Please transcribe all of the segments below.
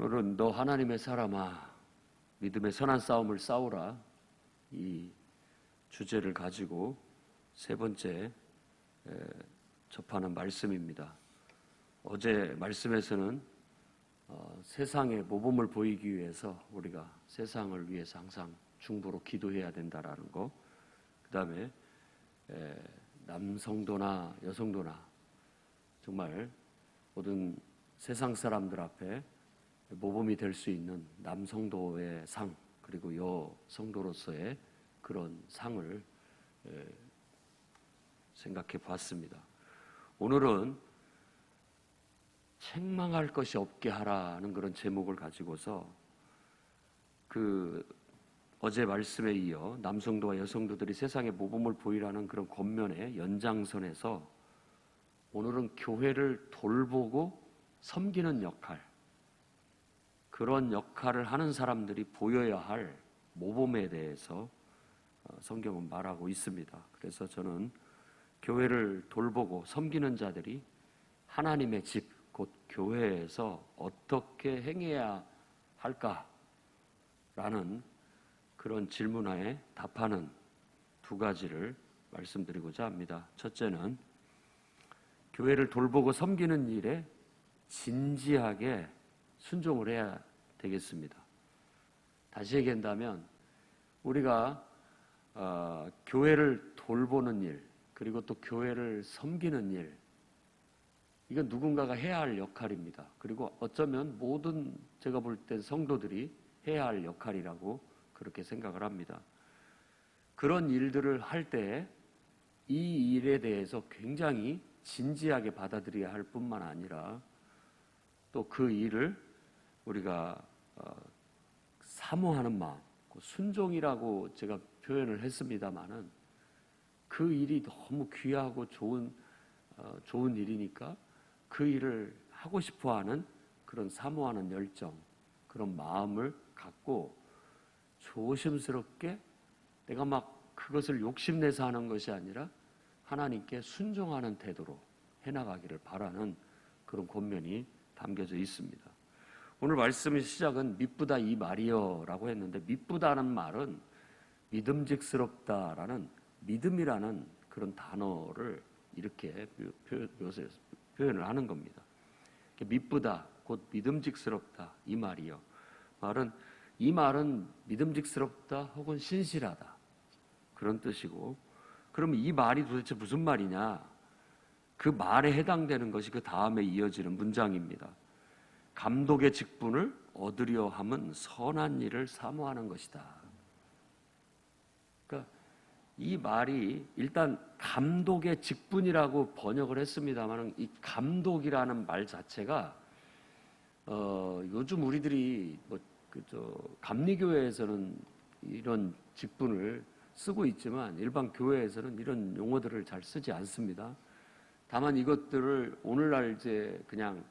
오늘은 너 하나님의 사람아, 믿음의 선한 싸움을 싸우라, 이 주제를 가지고 세 번째 접하는 말씀입니다. 어제 말씀에서는 세상의 모범을 보이기 위해서 우리가 세상을 위해서 항상 중보로 기도해야 된다라는 거, 그 다음에 남성도나 여성도나 정말 모든 세상 사람들 앞에 모범이 될 수 있는 남성도의 상, 그리고 여성도로서의 그런 상을 생각해 봤습니다. 오늘은 책망할 것이 없게 하라는 그런 제목을 가지고서 어제 말씀에 이어 남성도와 여성도들이 세상에 모범을 보이라는 그런 권면의 연장선에서 오늘은 교회를 돌보고 섬기는 역할, 그런 역할을 하는 사람들이 보여야 할 모범에 대해서 성경은 말하고 있습니다. 그래서 저는 교회를 돌보고 섬기는 자들이 하나님의 집, 곧 교회에서 어떻게 행해야 할까라는 그런 질문에 답하는 두 가지를 말씀드리고자 합니다. 첫째는 교회를 돌보고 섬기는 일에 진지하게 순종을 해야 되겠습니다. 다시 얘기한다면 우리가 교회를 돌보는 일, 그리고 또 교회를 섬기는 일, 이건 누군가가 해야 할 역할입니다. 그리고 어쩌면 모든 제가 볼 때 성도들이 해야 할 역할이라고 그렇게 생각을 합니다. 그런 일들을 할 때 이 일에 대해서 굉장히 진지하게 받아들여야 할 뿐만 아니라 또 그 일을 우리가 사모하는 마음, 순종이라고 제가 표현을 했습니다마는 그 일이 너무 귀하고 좋은 일이니까 그 일을 하고 싶어하는 그런 사모하는 열정, 그런 마음을 갖고 조심스럽게 내가 막 그것을 욕심내서 하는 것이 아니라 하나님께 순종하는 태도로 해나가기를 바라는 그런 권면이 담겨져 있습니다. 오늘 말씀의 시작은 미쁘다 이 말이여라고 했는데, 미쁘다는 말은 믿음직스럽다라는 믿음이라는 그런 단어를 이렇게 표현을 하는 겁니다. 미쁘다 곧 믿음직스럽다 이 말이요. 이 말은 믿음직스럽다 혹은 신실하다 그런 뜻이고, 그럼 이 말이 도대체 무슨 말이냐? 그 말에 해당되는 것이 그 다음에 이어지는 문장입니다. 감독의 직분을 얻으려 함은 선한 일을 사모하는 것이다. 그러니까 이 말이 일단 감독의 직분이라고 번역을 했습니다만, 이 감독이라는 말 자체가 요즘 우리들이 감리교회에서는 이런 직분을 쓰고 있지만 일반 교회에서는 이런 용어들을 잘 쓰지 않습니다. 다만 이것들을 오늘날 이제 그냥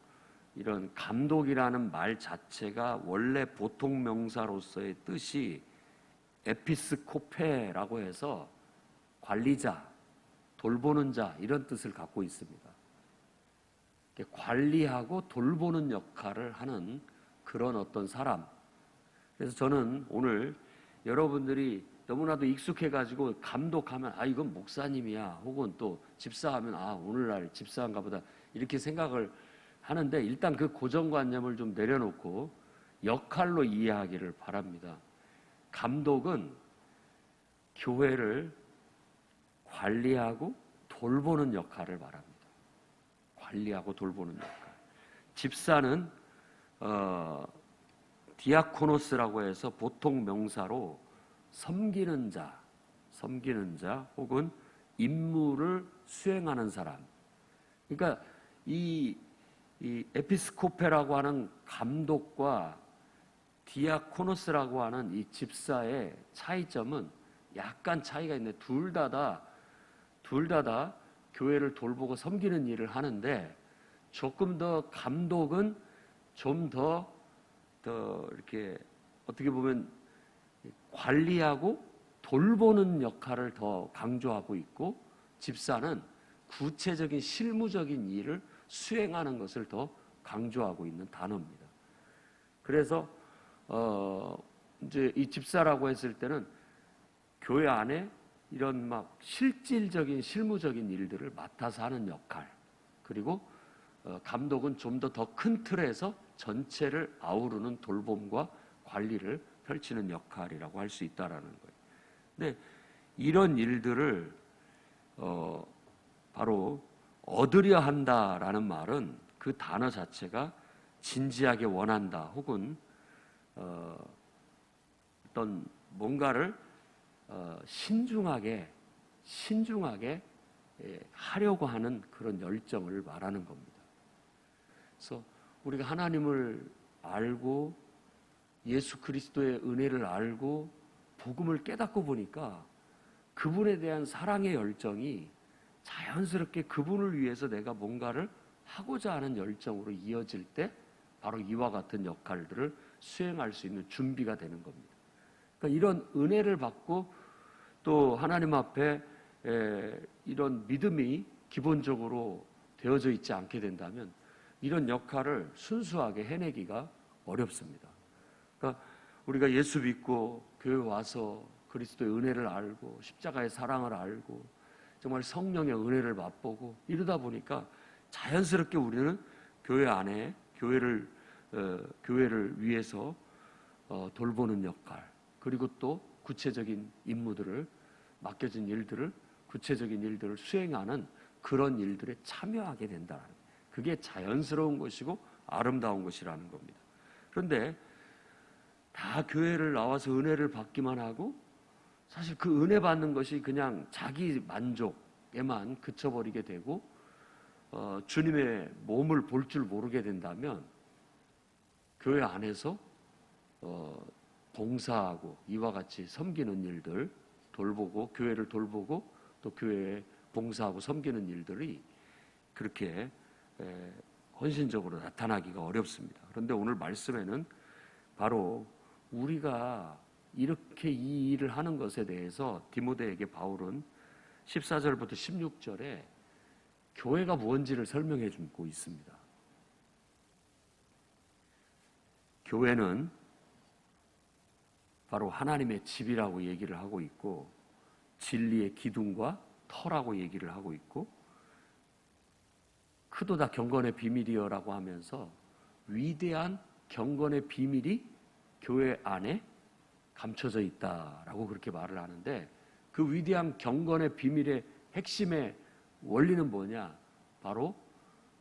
이런 감독이라는 말 자체가 원래 보통 명사로서의 뜻이 에피스코페라고 해서 관리자, 돌보는 자 이런 뜻을 갖고 있습니다. 관리하고 돌보는 역할을 하는 그런 어떤 사람. 그래서 저는 오늘 여러분들이 너무나도 익숙해가지고 감독하면 이건 목사님이야, 혹은 또 집사하면 오늘날 집사인가 보다 이렇게 생각을 하는데, 일단 그 고정관념을 좀 내려놓고 역할로 이해하기를 바랍니다. 감독은 교회를 관리하고 돌보는 역할을 말합니다. 관리하고 돌보는 역할. 집사는 디아코노스라고 해서 보통 명사로 섬기는 자 혹은 임무를 수행하는 사람. 그러니까 이 에피스코페라고 하는 감독과 디아코노스라고 하는 이 집사의 차이점은 약간 차이가 있는데, 둘 다 교회를 돌보고 섬기는 일을 하는데, 조금 더 감독은 좀 더 이렇게 어떻게 보면 관리하고 돌보는 역할을 더 강조하고 있고, 집사는 구체적인 실무적인 일을 수행하는 것을 더 강조하고 있는 단어입니다. 그래서 이제 이 집사라고 했을 때는 교회 안에 이런 막 실질적인 실무적인 일들을 맡아서 하는 역할, 그리고 감독은 좀 더 큰 틀에서 전체를 아우르는 돌봄과 관리를 펼치는 역할이라고 할 수 있다라는 거예요. 근데 이런 일들을 바로 얻으려 한다라는 말은 그 단어 자체가 진지하게 원한다, 혹은 어떤 뭔가를 신중하게 하려고 하는 그런 열정을 말하는 겁니다. 그래서 우리가 하나님을 알고 예수 그리스도의 은혜를 알고 복음을 깨닫고 보니까 그분에 대한 사랑의 열정이 자연스럽게 그분을 위해서 내가 뭔가를 하고자 하는 열정으로 이어질 때 바로 이와 같은 역할들을 수행할 수 있는 준비가 되는 겁니다. 그러니까 이런 은혜를 받고 또 하나님 앞에 이런 믿음이 기본적으로 되어져 있지 않게 된다면 이런 역할을 순수하게 해내기가 어렵습니다. 그러니까 우리가 예수 믿고 교회 와서 그리스도의 은혜를 알고 십자가의 사랑을 알고 정말 성령의 은혜를 맛보고 이러다 보니까 자연스럽게 우리는 교회 안에 교회를 위해서 돌보는 역할, 그리고 또 구체적인 임무들을 맡겨진 일들을 구체적인 일들을 수행하는 그런 일들에 참여하게 된다는, 그게 자연스러운 것이고 아름다운 것이라는 겁니다. 그런데 다 교회를 나와서 은혜를 받기만 하고 사실 그 은혜 받는 것이 그냥 자기 만족에만 그쳐버리게 되고 주님의 몸을 볼 줄 모르게 된다면 교회 안에서 봉사하고 이와 같이 섬기는 일들 돌보고 교회를 돌보고 또 교회에 봉사하고 섬기는 일들이 그렇게 헌신적으로 나타나기가 어렵습니다. 그런데 오늘 말씀에는 바로 우리가 이렇게 이 일을 하는 것에 대해서 디모데에게 바울은 14절부터 16절에 교회가 무엇인지를 설명해 주고 있습니다. 교회는 바로 하나님의 집이라고 얘기를 하고 있고 진리의 기둥과 터라고 얘기를 하고 있고 크도다 경건의 비밀이여라고 하면서 위대한 경건의 비밀이 교회 안에 감춰져 있다라고 그렇게 말을 하는데, 그 위대한 경건의 비밀의 핵심의 원리는 뭐냐? 바로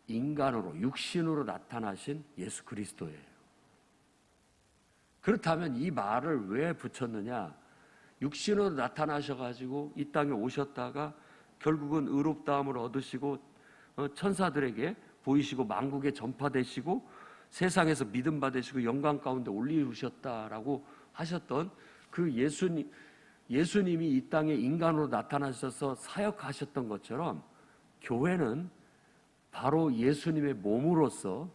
인간으로 육신으로 나타나신 예수 그리스도예요. 그렇다면 이 말을 왜 붙였느냐? 육신으로 나타나셔가지고 이 땅에 오셨다가 결국은 의롭다함을 얻으시고 천사들에게 보이시고 만국에 전파되시고 세상에서 믿음 받으시고 영광 가운데 올리우셨다라고 하셨던 그 예수님이 이 땅에 인간으로 나타나셔서 사역하셨던 것처럼 교회는 바로 예수님의 몸으로서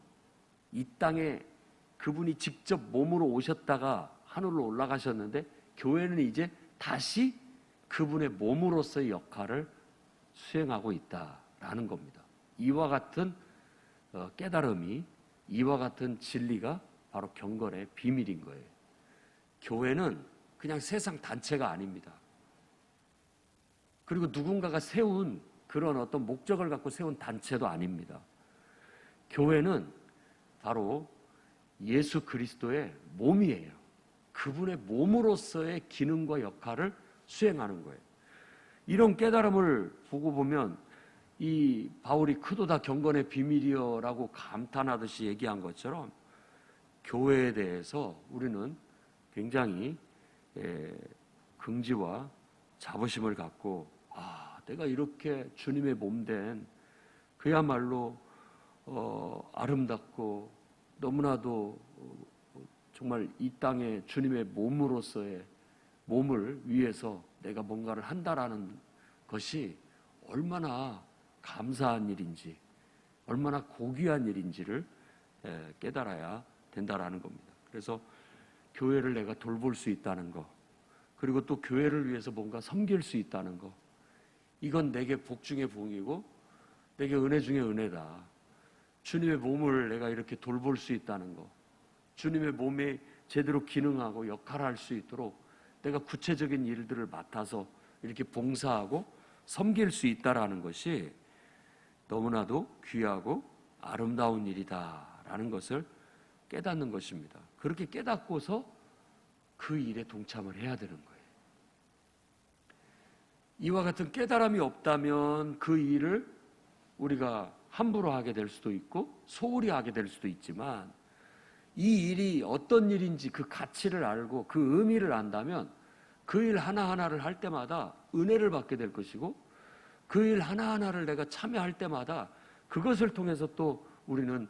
이 땅에 그분이 직접 몸으로 오셨다가 하늘로 올라가셨는데 교회는 이제 다시 그분의 몸으로서의 역할을 수행하고 있다라는 겁니다. 이와 같은 깨달음이, 이와 같은 진리가 바로 경건의 비밀인 거예요. 교회는 그냥 세상 단체가 아닙니다. 그리고 누군가가 세운 그런 어떤 목적을 갖고 세운 단체도 아닙니다. 교회는 바로 예수 그리스도의 몸이에요. 그분의 몸으로서의 기능과 역할을 수행하는 거예요. 이런 깨달음을 보고 보면 이 바울이 크도다 경건의 비밀이여라고 감탄하듯이 얘기한 것처럼 교회에 대해서 우리는 굉장히 긍지와 자부심을 갖고 내가 이렇게 주님의 몸된 그야말로 아름답고 너무나도 정말 이 땅에 주님의 몸으로서의 몸을 위해서 내가 뭔가를 한다라는 것이 얼마나 감사한 일인지, 얼마나 고귀한 일인지를 깨달아야 된다라는 겁니다. 그래서 교회를 내가 돌볼 수 있다는 거, 그리고 또 교회를 위해서 뭔가 섬길 수 있다는 거, 이건 내게 복 중의 복이고 내게 은혜 중의 은혜다. 주님의 몸을 내가 이렇게 돌볼 수 있다는 거, 주님의 몸에 제대로 기능하고 역할을 할 수 있도록 내가 구체적인 일들을 맡아서 이렇게 봉사하고 섬길 수 있다라는 것이 너무나도 귀하고 아름다운 일이다라는 것을 깨닫는 것입니다. 그렇게 깨닫고서 그 일에 동참을 해야 되는 거예요. 이와 같은 깨달음이 없다면 그 일을 우리가 함부로 하게 될 수도 있고 소홀히 하게 될 수도 있지만, 이 일이 어떤 일인지 그 가치를 알고 그 의미를 안다면 그 일 하나하나를 할 때마다 은혜를 받게 될 것이고, 그 일 하나하나를 내가 참여할 때마다 그것을 통해서 또 우리는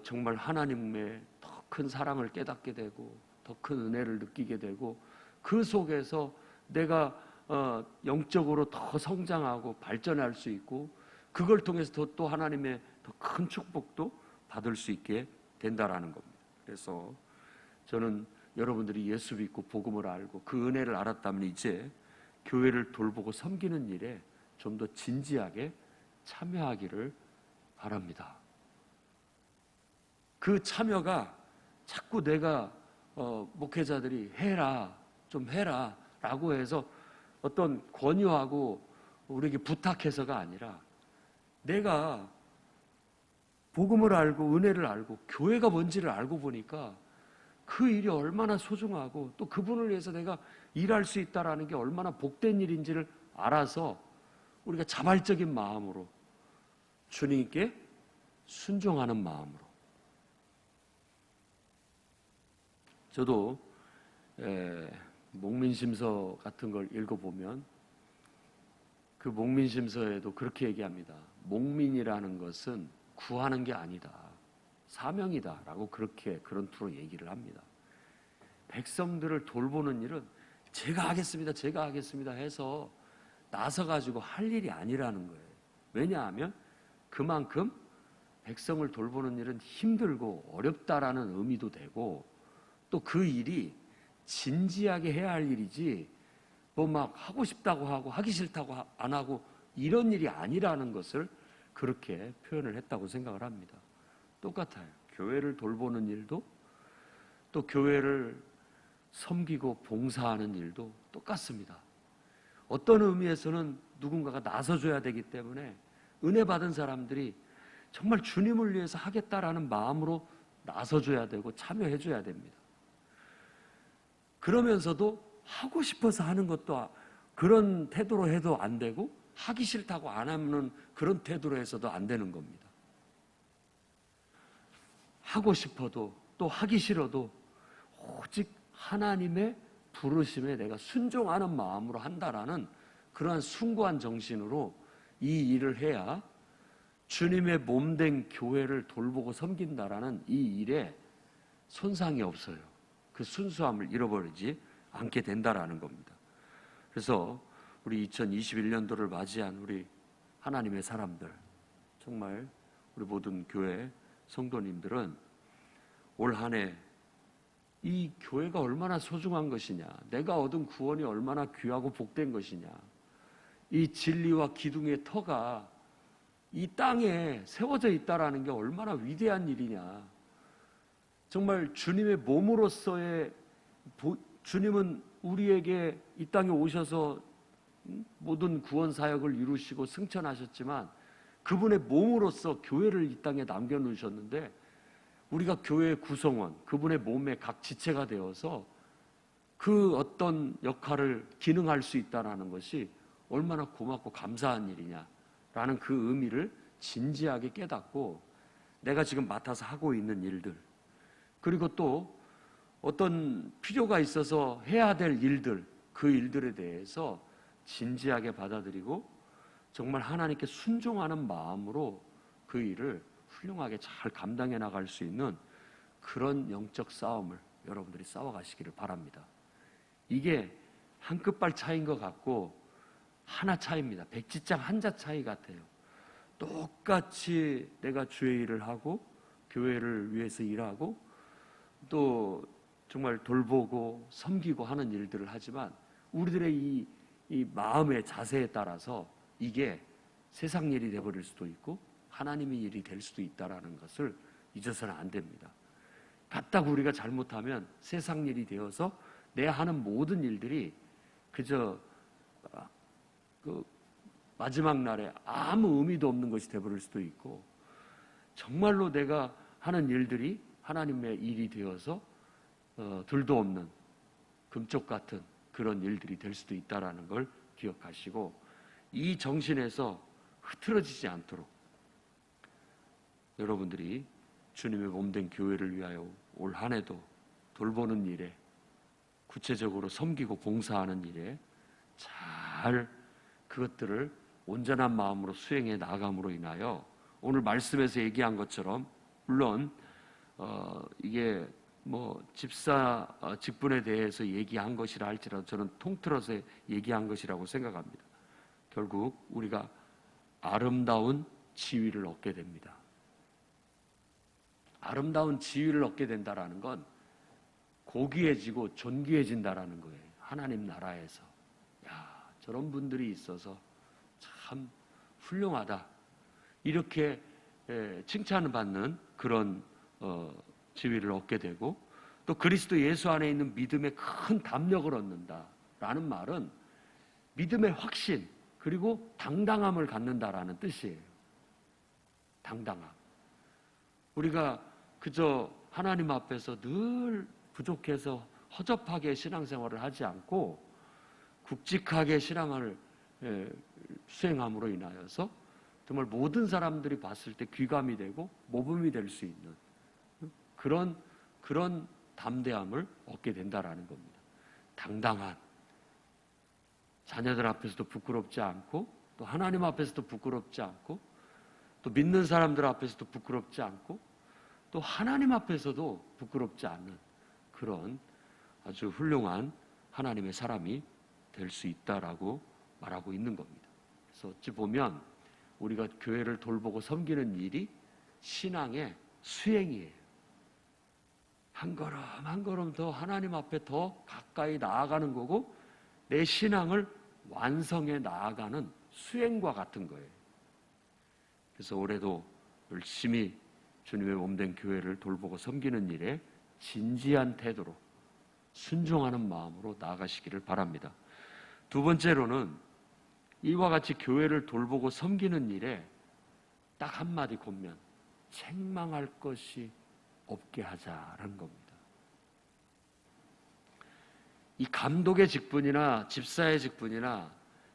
정말 하나님의 더 큰 사랑을 깨닫게 되고 더 큰 은혜를 느끼게 되고, 그 속에서 내가 영적으로 더 성장하고 발전할 수 있고, 그걸 통해서 또 하나님의 더 큰 축복도 받을 수 있게 된다라는 겁니다. 그래서 저는 여러분들이 예수 믿고 복음을 알고 그 은혜를 알았다면 이제 교회를 돌보고 섬기는 일에 좀 더 진지하게 참여하기를 바랍니다. 그 참여가 자꾸 내가 목회자들이 해라, 좀 해라 라고 해서 어떤 권유하고 우리에게 부탁해서가 아니라, 내가 복음을 알고 은혜를 알고 교회가 뭔지를 알고 보니까 그 일이 얼마나 소중하고 또 그분을 위해서 내가 일할 수 있다는 게 얼마나 복된 일인지를 알아서 우리가 자발적인 마음으로 주님께 순종하는 마음으로. 저도 목민심서 같은 걸 읽어보면 그 목민심서에도 그렇게 얘기합니다. 목민이라는 것은 구하는 게 아니다, 사명이다 라고 그런 투로 얘기를 합니다. 백성들을 돌보는 일은 제가 하겠습니다 해서 나서가지고 할 일이 아니라는 거예요. 왜냐하면 그만큼 백성을 돌보는 일은 힘들고 어렵다라는 의미도 되고, 또 그 일이 진지하게 해야 할 일이지 뭐 막 하고 싶다고 하고 하기 싫다고 안 하고 이런 일이 아니라는 것을 그렇게 표현을 했다고 생각을 합니다. 똑같아요. 교회를 돌보는 일도 또 교회를 섬기고 봉사하는 일도 똑같습니다. 어떤 의미에서는 누군가가 나서줘야 되기 때문에 은혜 받은 사람들이 정말 주님을 위해서 하겠다라는 마음으로 나서줘야 되고 참여해줘야 됩니다. 그러면서도 하고 싶어서 하는 것도 그런 태도로 해도 안 되고, 하기 싫다고 안 하면 그런 태도로 해서도 안 되는 겁니다. 하고 싶어도 또 하기 싫어도 오직 하나님의 부르심에 내가 순종하는 마음으로 한다라는 그러한 숭고한 정신으로 이 일을 해야 주님의 몸된 교회를 돌보고 섬긴다라는 이 일에 손상이 없어요. 그 순수함을 잃어버리지 않게 된다라는 겁니다. 그래서 우리 2021년도를 맞이한 우리 하나님의 사람들, 정말 우리 모든 교회 성도님들은 올 한 해 이 교회가 얼마나 소중한 것이냐, 내가 얻은 구원이 얼마나 귀하고 복된 것이냐, 이 진리와 기둥의 터가 이 땅에 세워져 있다라는 게 얼마나 위대한 일이냐, 정말 주님의 몸으로서의, 주님은 우리에게 이 땅에 오셔서 모든 구원 사역을 이루시고 승천하셨지만 그분의 몸으로서 교회를 이 땅에 남겨놓으셨는데, 우리가 교회의 구성원, 그분의 몸의 각 지체가 되어서 그 어떤 역할을 기능할 수 있다는 것이 얼마나 고맙고 감사한 일이냐라는 그 의미를 진지하게 깨닫고, 내가 지금 맡아서 하고 있는 일들, 그리고 또 어떤 필요가 있어서 해야 될 일들, 그 일들에 대해서 진지하게 받아들이고 정말 하나님께 순종하는 마음으로 그 일을 훌륭하게 잘 감당해 나갈 수 있는 그런 영적 싸움을 여러분들이 싸워가시기를 바랍니다. 이게 한 끗발 차이인 것 같고 하나 차이입니다. 백지장 한자 차이 같아요. 똑같이 내가 주의 일을 하고 교회를 위해서 일하고 또 정말 돌보고 섬기고 하는 일들을 하지만, 우리들의 이 마음의 자세에 따라서 이게 세상 일이 되어버릴 수도 있고 하나님의 일이 될 수도 있다는 것을 잊어서는 안 됩니다. 갖다가 우리가 잘못하면 세상 일이 되어서 내 하는 모든 일들이 그저 그 마지막 날에 아무 의미도 없는 것이 되어버릴 수도 있고, 정말로 내가 하는 일들이 하나님의 일이 되어서 둘도 없는 금쪽 같은 그런 일들이 될 수도 있다는 걸 기억하시고, 이 정신에서 흐트러지지 않도록 여러분들이 주님의 몸된 교회를 위하여 올 한 해도 돌보는 일에, 구체적으로 섬기고 봉사하는 일에 잘 그것들을 온전한 마음으로 수행해 나감으로 인하여 오늘 말씀에서 얘기한 것처럼, 물론 이게 뭐 집사 직분에 대해서 얘기한 것이라 할지라도 저는 통틀어서 얘기한 것이라고 생각합니다. 결국 우리가 아름다운 지위를 얻게 됩니다. 아름다운 지위를 얻게 된다라는 건 고귀해지고 존귀해진다라는 거예요. 하나님 나라에서. 야, 저런 분들이 있어서 참 훌륭하다, 이렇게 칭찬을 받는 그런 지위를 얻게 되고, 또 그리스도 예수 안에 있는 믿음의 큰 담력을 얻는다라는 말은 믿음의 확신 그리고 당당함을 갖는다라는 뜻이에요. 당당함. 우리가 그저 하나님 앞에서 늘 부족해서 허접하게 신앙생활을 하지 않고 굵직하게 신앙을 수행함으로 인하여서 정말 모든 사람들이 봤을 때 귀감이 되고 모범이 될 수 있는 그런 담대함을 얻게 된다라는 겁니다. 당당한, 자녀들 앞에서도 부끄럽지 않고, 또 하나님 앞에서도 부끄럽지 않고, 또 믿는 사람들 앞에서도 부끄럽지 않고, 또 하나님 앞에서도 부끄럽지 않는 그런 아주 훌륭한 하나님의 사람이 될 수 있다라고 말하고 있는 겁니다. 그래서 어찌 보면 우리가 교회를 돌보고 섬기는 일이 신앙의 수행이에요. 한 걸음 한 걸음 더 하나님 앞에 더 가까이 나아가는 거고, 내 신앙을 완성해 나아가는 수행과 같은 거예요. 그래서 올해도 열심히 주님의 몸된 교회를 돌보고 섬기는 일에 진지한 태도로 순종하는 마음으로 나아가시기를 바랍니다. 두 번째로는 이와 같이 교회를 돌보고 섬기는 일에 딱 한마디 권면, 책망할 것이 없게 하자라는 겁니다. 이 감독의 직분이나 집사의 직분이나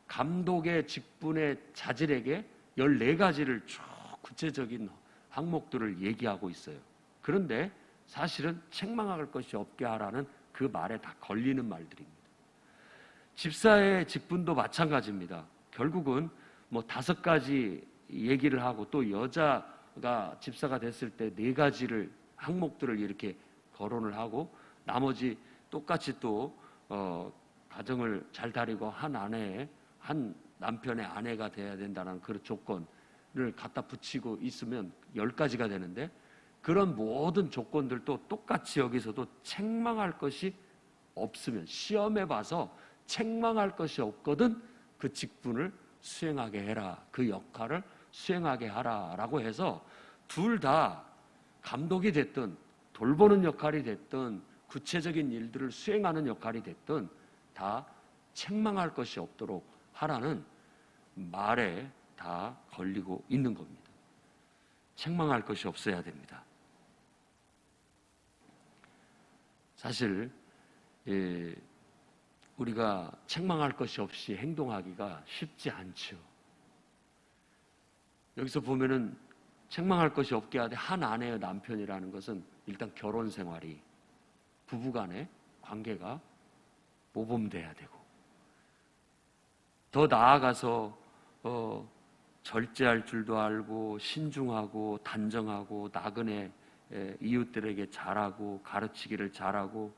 감독의 직분의 자질에게 14가지를 쭉 구체적인 항목들을 얘기하고 있어요. 그런데 사실은 책망할 것이 없게 하라는 그 말에 다 걸리는 말들입니다. 집사의 직분도 마찬가지입니다. 결국은 뭐 5가지 얘기를 하고, 또 여자가 집사가 됐을 때 4가지를 항목들을 이렇게 거론을 하고, 나머지 똑같이 또 가정을 잘 다리고 한 남편의 아내가 돼야 된다는 그런 조건을 갖다 붙이고 있으면 10가지가 되는데, 그런 모든 조건들도 똑같이 여기서도 책망할 것이 없으면, 시험해 봐서 책망할 것이 없거든 그 직분을 수행하게 해라, 그 역할을 수행하게 하라라고 해서, 둘 다 감독이 됐든 돌보는 역할이 됐든 구체적인 일들을 수행하는 역할이 됐든 다 책망할 것이 없도록 하라는 말에 다 걸리고 있는 겁니다. 책망할 것이 없어야 됩니다. 사실 우리가 책망할 것이 없이 행동하기가 쉽지 않죠. 여기서 보면은 책망할 것이 없게 하되 한 아내의 남편이라는 것은 일단 결혼 생활이, 부부간의 관계가 모범돼야 되고, 더 나아가서 절제할 줄도 알고 신중하고 단정하고 나그네 이웃들에게 잘하고 가르치기를 잘하고,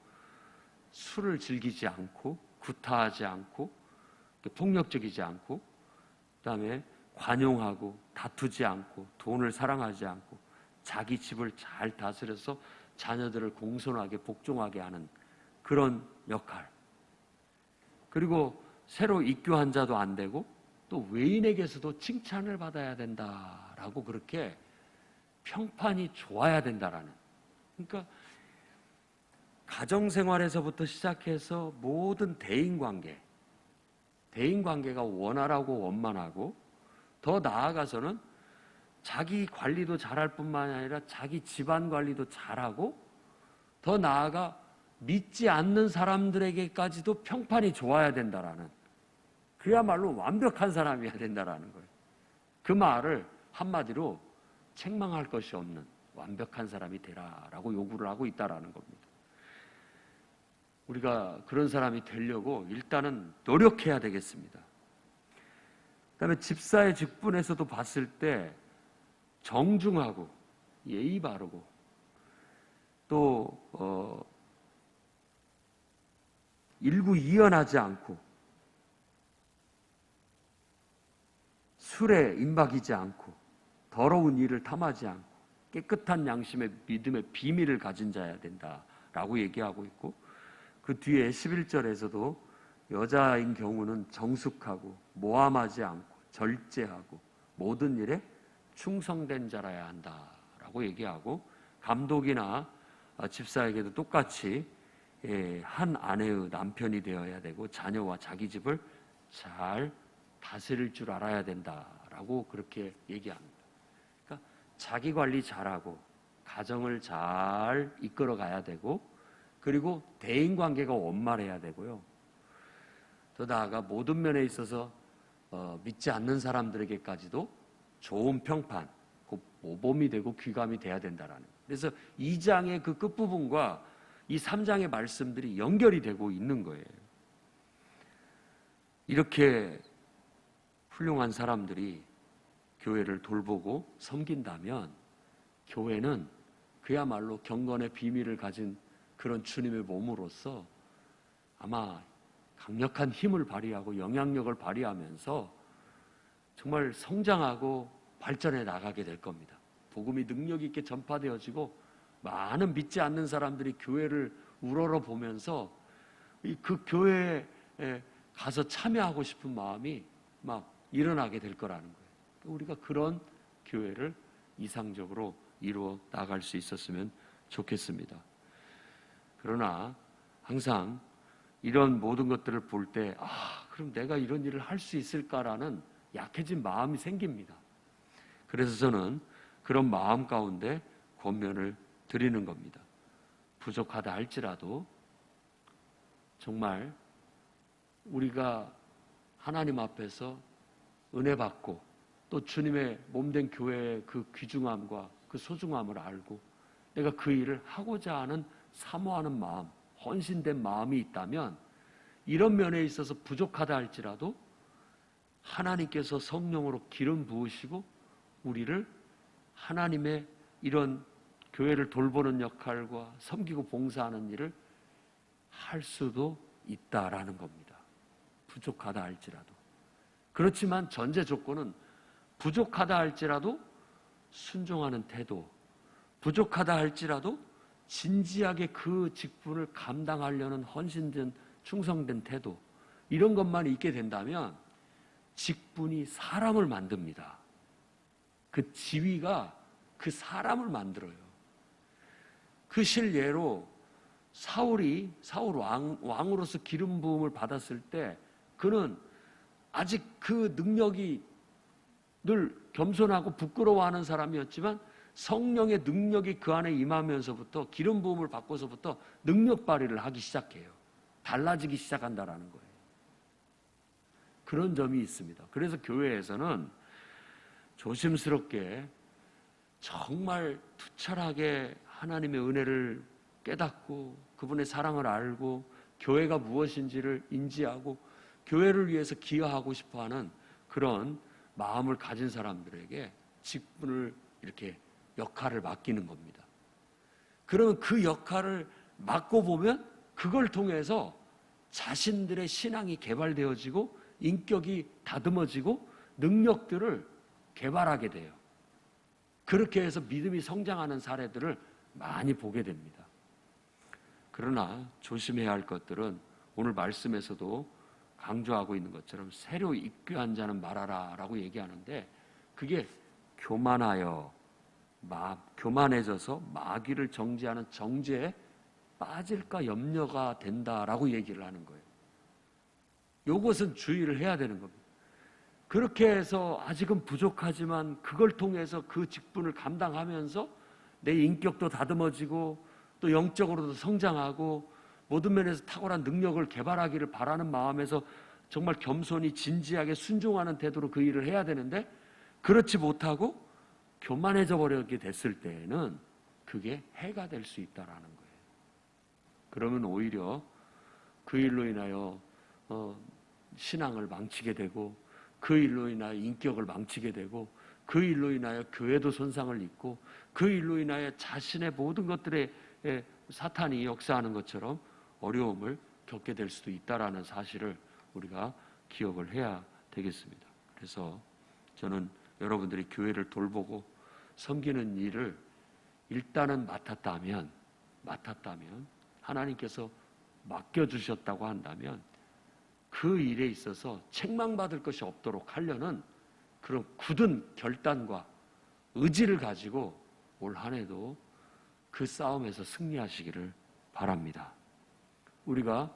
술을 즐기지 않고 구타하지 않고 폭력적이지 않고, 그다음에 관용하고 다투지 않고 돈을 사랑하지 않고 자기 집을 잘 다스려서 자녀들을 공손하게 복종하게 하는 그런 역할, 그리고 새로 입교한 자도 안 되고 또 외인에게서도 칭찬을 받아야 된다라고, 그렇게 평판이 좋아야 된다라는, 그러니까 가정생활에서부터 시작해서 모든 대인관계가 원활하고 원만하고, 더 나아가서는 자기 관리도 잘할 뿐만 아니라 자기 집안 관리도 잘하고, 더 나아가 믿지 않는 사람들에게까지도 평판이 좋아야 된다라는, 그야말로 완벽한 사람이어야 된다라는 거예요. 그 말을 한마디로 책망할 것이 없는 완벽한 사람이 되라라고 요구를 하고 있다라는 겁니다. 우리가 그런 사람이 되려고 일단은 노력해야 되겠습니다. 그다음에 집사의 직분에서도 봤을 때 정중하고 예의 바르고, 또 일구이연하지 않고 술에 임박이지 않고 더러운 일을 탐하지 않고 깨끗한 양심의 믿음의 비밀을 가진 자여야 된다라고 얘기하고 있고, 그 뒤에 11절에서도 여자인 경우는 정숙하고 모함하지 않고 절제하고 모든 일에 충성된 자라야 한다라고 얘기하고, 감독이나 집사에게도 똑같이 한 아내의 남편이 되어야 되고 자녀와 자기 집을 잘 다스릴 줄 알아야 된다라고 그렇게 얘기합니다. 그러니까 자기 관리 잘하고 가정을 잘 이끌어 가야 되고, 그리고 대인관계가 원만해야 되고요. 더 나아가 모든 면에 있어서 믿지 않는 사람들에게까지도 좋은 평판, 그 모범이 되고 귀감이 돼야 된다라는. 그래서 2장의 그 끝부분과 이 3장의 말씀들이 연결이 되고 있는 거예요. 이렇게 훌륭한 사람들이 교회를 돌보고 섬긴다면 교회는 그야말로 경건의 비밀을 가진 그런 주님의 몸으로서 아마 강력한 힘을 발휘하고 영향력을 발휘하면서 정말 성장하고 발전해 나가게 될 겁니다. 복음이 능력 있게 전파되어지고 많은 믿지 않는 사람들이 교회를 우러러 보면서 그 교회에 가서 참여하고 싶은 마음이 막 일어나게 될 거라는 거예요. 우리가 그런 교회를 이상적으로 이루어 나갈 수 있었으면 좋겠습니다. 그러나 항상 이런 모든 것들을 볼 때 그럼 내가 이런 일을 할 수 있을까라는 약해진 마음이 생깁니다. 그래서 저는 그런 마음 가운데 권면을 드리는 겁니다. 부족하다 할지라도 정말 우리가 하나님 앞에서 은혜 받고 또 주님의 몸된 교회의 그 귀중함과 그 소중함을 알고 내가 그 일을 하고자 하는 사모하는 마음, 헌신된 마음이 있다면 이런 면에 있어서 부족하다 할지라도 하나님께서 성령으로 기름 부으시고 우리를 하나님의 이런 교회를 돌보는 역할과 섬기고 봉사하는 일을 할 수도 있다라는 겁니다. 부족하다 할지라도. 그렇지만 전제 조건은 부족하다 할지라도 순종하는 태도, 부족하다 할지라도 진지하게 그 직분을 감당하려는 헌신된 충성된 태도, 이런 것만 있게 된다면 직분이 사람을 만듭니다. 그 지위가 그 사람을 만들어요. 그 실예로 사울 왕으로서 기름 부음을 받았을 때 그는 아직 그 능력이 늘 겸손하고 부끄러워하는 사람이었지만 성령의 능력이 그 안에 임하면서부터 기름 부음을 받고서부터 능력 발휘를 하기 시작해요. 달라지기 시작한다라는 거예요. 그런 점이 있습니다. 그래서 교회에서는 조심스럽게 정말 투철하게 하나님의 은혜를 깨닫고 그분의 사랑을 알고 교회가 무엇인지를 인지하고 교회를 위해서 기여하고 싶어하는 그런 마음을 가진 사람들에게 직분을 이렇게 역할을 맡기는 겁니다. 그러면 그 역할을 맡고 보면 그걸 통해서 자신들의 신앙이 개발되어지고 인격이 다듬어지고 능력들을 개발하게 돼요. 그렇게 해서 믿음이 성장하는 사례들을 많이 보게 됩니다. 그러나 조심해야 할 것들은 오늘 말씀에서도 강조하고 있는 것처럼 새로 입교한 자는 말하라 라고 얘기하는데 그게 교만해져서 마귀를 정죄하는 정죄의 빠질까 염려가 된다라고 얘기를 하는 거예요. 요것은 주의를 해야 되는 겁니다. 그렇게 해서 아직은 부족하지만 그걸 통해서 그 직분을 감당하면서 내 인격도 다듬어지고 또 영적으로도 성장하고 모든 면에서 탁월한 능력을 개발하기를 바라는 마음에서 정말 겸손히 진지하게 순종하는 태도로 그 일을 해야 되는데, 그렇지 못하고 교만해져 버리게 됐을 때에는 그게 해가 될 수 있다라는 거예요. 그러면 오히려 그 일로 인하여 신앙을 망치게 되고, 그 일로 인하여 인격을 망치게 되고, 그 일로 인하여 교회도 손상을 입고, 그 일로 인하여 자신의 모든 것들에 사탄이 역사하는 것처럼 어려움을 겪게 될 수도 있다라는 사실을 우리가 기억을 해야 되겠습니다. 그래서 저는 여러분들이 교회를 돌보고 섬기는 일을 일단은 맡았다면 하나님께서 맡겨주셨다고 한다면 그 일에 있어서 책망받을 것이 없도록 하려는 그런 굳은 결단과 의지를 가지고 올 한 해도 그 싸움에서 승리하시기를 바랍니다. 우리가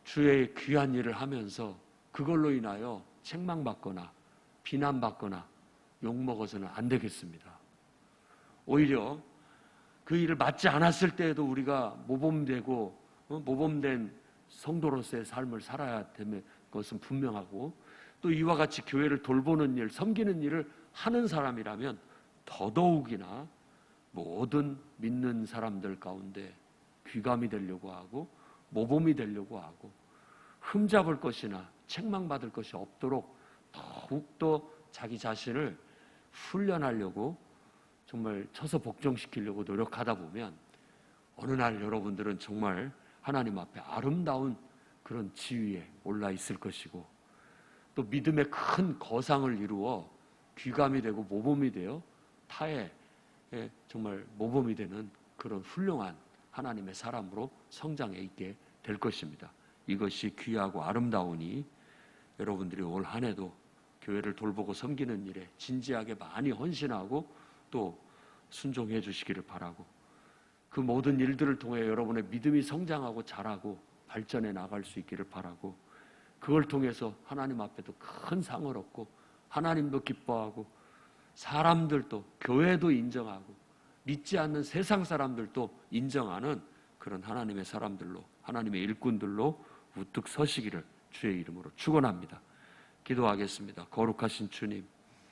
주의 귀한 일을 하면서 그걸로 인하여 책망받거나 비난받거나 욕먹어서는 안 되겠습니다. 오히려 그 일을 맡지 않았을 때에도 우리가 모범되고 모범된 성도로서의 삶을 살아야 되는 것은 분명하고, 또 이와 같이 교회를 돌보는 일, 섬기는 일을 하는 사람이라면 더더욱이나 모든 믿는 사람들 가운데 귀감이 되려고 하고 모범이 되려고 하고 흠잡을 것이나 책망받을 것이 없도록 더욱더 자기 자신을 훈련하려고 정말 쳐서 복종시키려고 노력하다 보면 어느 날 여러분들은 정말 하나님 앞에 아름다운 그런 지위에 올라 있을 것이고, 또 믿음의 큰 거상을 이루어 귀감이 되고 모범이 되어 타에 정말 모범이 되는 그런 훌륭한 하나님의 사람으로 성장해 있게 될 것입니다. 이것이 귀하고 아름다우니 여러분들이 올 한 해도 교회를 돌보고 섬기는 일에 진지하게 많이 헌신하고 또 순종해 주시기를 바라고, 그 모든 일들을 통해 여러분의 믿음이 성장하고 자라고 발전해 나갈 수 있기를 바라고, 그걸 통해서 하나님 앞에도 큰 상을 얻고 하나님도 기뻐하고 사람들도 교회도 인정하고 믿지 않는 세상 사람들도 인정하는 그런 하나님의 사람들로, 하나님의 일꾼들로 우뚝 서시기를 주의 이름으로 축원합니다. 기도하겠습니다. 거룩하신 주님,